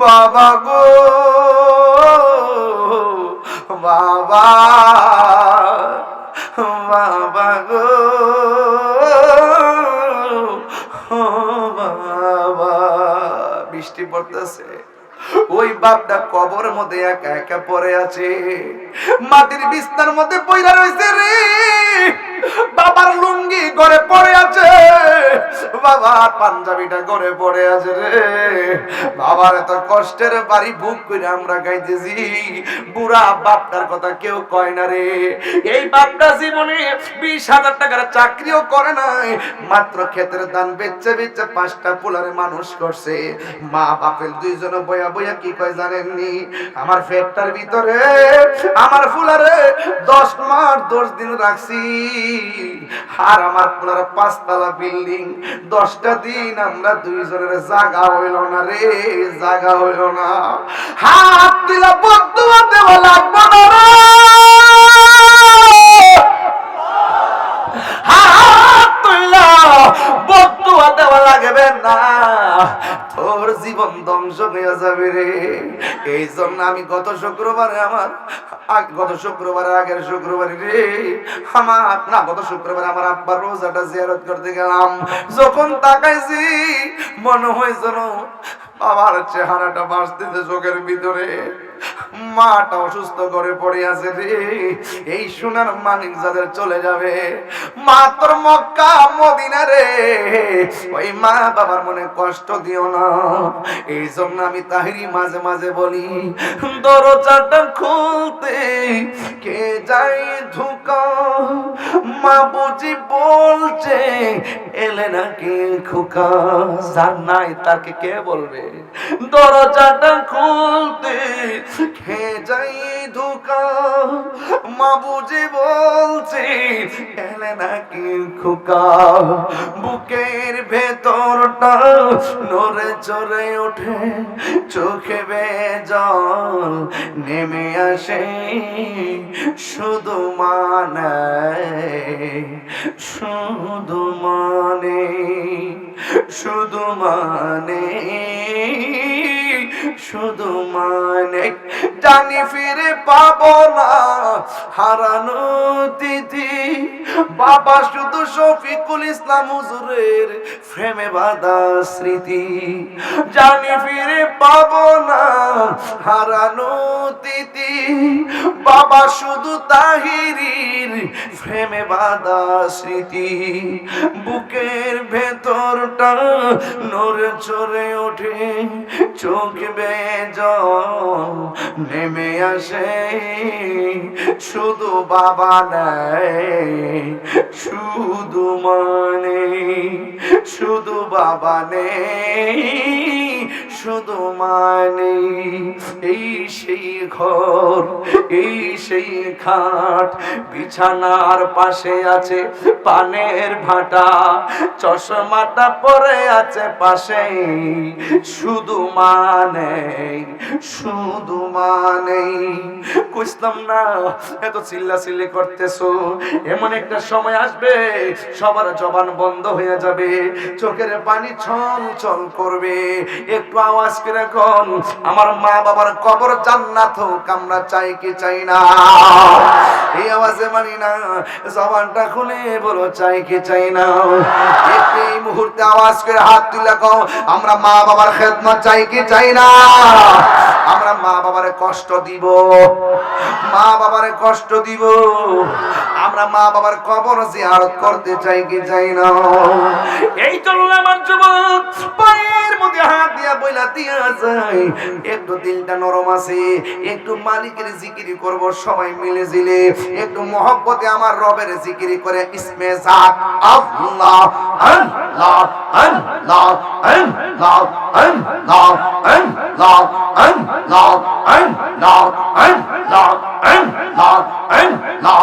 বাবা গো বাবা, বাবা গো বাবা। বৃষ্টি পড়তেছে, ওই বাপটা কবর মধ্যে একা একা পড়ে আছে, মাটির বিছনার মধ্যে পইরা রইছে রে। বাবার লুঙ্গি ঘরে পড়ে আছে, বাবার পাঞ্জাবিটা ঘরে পড়ে আছে রে। বাবার এত কষ্টের বাড়ি বুক করে আমরা গাইতেছি, বুড়া বাপটার কথা কেউ কয় না রে। এই বাপটা জীবনে 20,000 টাকার চাকরিও করে নাই, মাত্র ক্ষেতের ধান বেচে বেচে 5টা পোলারে মানুষ করছে। মা বাপের দুইজন বয়া বয়া কি কয় জানেননি? আমার পেটটার ভিতরে আমার ফুলারে 10 মাস 10 দিন রাখছি, আর আমার ফুলারে 5 তলা বিল্ডিং, 10টা দিন আমরা দুইজনের জায়গা হইল না রে, জায়গা হইল না। হাত দিলা বদুয়া দেওয়া লাগবে না রে, হাত তুইলা বদুয়া দেওয়া লাগবে না, তোর জীবন ধ্বংস হয়ে যাবে রে। এই জন্য আমি গত শুক্রবারে আগের শুক্রবারে রে গত শুক্রবারে আমার আব্বার রোজাটা জিয়ারত করতে গেলাম। যখন তাকাইছি মনে হয় যেন বাবার চেহারাটা ভাসতেছে চোখের ভিতরে, মাটা অসুস্থ করে পড়ে আছে রে। এই সোনার মানিক যাদের চলে যাবে, মা তোর মক্কা মদিনা রে, ওই মা বাবার মনে কষ্ট দিও না। এই জন্য আমি তাহিরি মাঝে মাঝে বলি, দরজাটা খুলতে কে যাই ধোকা, মা বুঝি বলছে এলে নাকি খোকা। যার নাই তাকে কে বলবে? দরজাটা খুলতে কে যাই ধোকা, মা বুঝি বলছে এলে নাকি খোকা। বুকের ভেতরটা নড়ে চড়ে ওঠে, চোখে বেজল নেমে আসে, শুধু মানে শুধু মানে শুধু মানে শুধু মানে জানি ফিরে পাবো না হারানো তিথি। বাবা শুধু শফিকুল ইসলাম হুজুরের প্রেমে বাঁধা স্মৃতি, জানি ফিরে পাবো না হারানো তিথি। বাবা শুধু তাহিরির প্রেমে বাঁধা স্মৃতি। বুকের ভেতরটা নড়ে চড়ে ওঠে, চোখ বেজল নেমে আসে, শুধু বাবা নেই শুধু মানে শুধু বাবা নেই শুধু মানে। এই সেই ঘর, এই সেই খাট, বিছানার পাশে আছে পানের ভাটা, চশমাটা পরে আছে পাশে, শুধু মানে শুধু মানে। কইলাম না এত চিল্লাচিল্লি করতেছো, এমন একটা সময় আসবে সবার জবান বন্ধ হয়ে যাবে, চোখের পানি ছল ছল করবে। একটু আওয়াজ করে কোন আমার মা বাবার কবর জান্নাত হোক, আমরা চাই কি চাই না? এই আওয়াজে মানি না, জবানটা খুলে বলো চাই কি চাই না? এই মুহূর্তে আওয়াজ করে হাত তুলে কও আমরা মা বাবার খেদমত চাই কি চাই না? আমরা মা বাবারে কষ্ট দিব, মা বাবারে কষ্ট দিব, আমরা মা বাবার কবর জিয়ারত করতে চাই কি চাই না? এই জন্য আমার যুবক পায়ের মধ্যে হাত দিয়া বইলা দিয়া যায়, একটু দিলটা নরম আছে, একটু মালিকের জিকিরি করব সবাই মিলে জিলে, একটু মহব্বতে আমার রবের জিকিরি করে ইসমে জাত আল্লাহ আল্লাহ আল্লাহ আল্লাহ আল্লাহ আল্লাহ আল্লাহ আল্লাহ আল্লাহ আল্লাহ আল্লাহ